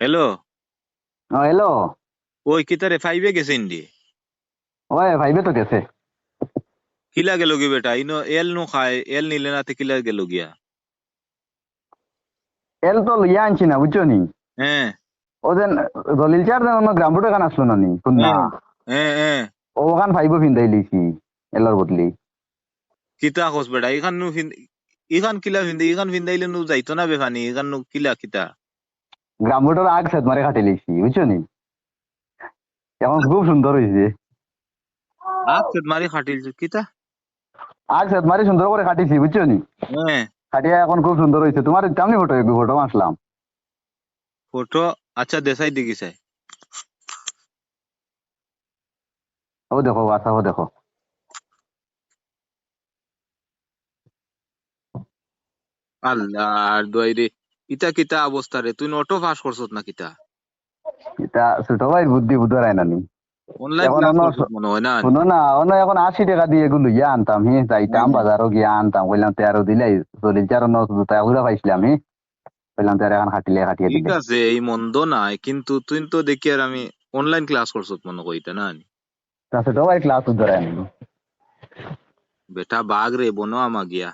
Hello. Hello. ওই কিতারে ফাইভে গেছেন দি? ওই ভাইবে তো গেছে। কিলা গেল গি বেটা, ইনো এল নো খায়, এল নিলে না তে কিলা গেল গিয়া? এল তো লইয়া আনছি না বুঝছো নি। হ্যাঁ ওদের দলিল চার অন্য গ্রাম রোড এখান আসলো না নি শুননা। হ্যাঁ হ্যাঁ হ্যাঁ। ও ওখান ফাইবো ফিন্দাই লিছি এলার বদলি। কিতা খোঁজ বেটা, ইখান নু ইখান কিলা ফিন্দে, ইখান ফিন্দাইলে নু যাইতো না বেফানি, ইখান নু কিলা কিতা? গ্রাম রোডের আগ সেত মারে খাটি লিছি বুঝছো নি। এখন খুব সুন্দর হয়েছে। আখ সেত মারি খাটিল কিতা? আগ সেত মারি সুন্দর করে খাটিছি বুঝছো নি। হ্যাঁ। খাটিয়া এখন খুব সুন্দর হয়েছে, তোমার তেমনি ফটো একটু ফটো আসলাম। ফটো? আচ্ছা দেখাই দেখি চাই। ও দেখো আচ্ছা ও দেখো। আল্লাহ আর দোয়াই রে। ইতা কিতা অবস্থা রে, তুই অটো পাস করছত না কিতা? এটা ছোট ভাই বুদ্ধি বুধবার আয় নানি। অনলাইন এখন ক্লাস অন্য করছত মনে হয় না? শুনো না অন্য এখন 80 টাকা দিয়ে এগুলো ইয়ে আনতাম হি যাইতাম হ্যাঁ বাজারও গিয়ে আনতাম কইলাম তেরো দিলাই দলিল চার অন্য টাকা ঘুরে পাইছিলাম হি। কইলাম তেরো এখন খাটিলে খাটিয়ে ঠিক দিলে। আছে, এই মন্দ নাই, কিন্তু তুই তো দেখি আর আমি অনলাইন ক্লাস করছত মনে কইতা না নি? তা ছোট ভাই ক্লাস উদ্ধার আনি। বেটা বাঘ রে, বনো আমা গিয়া।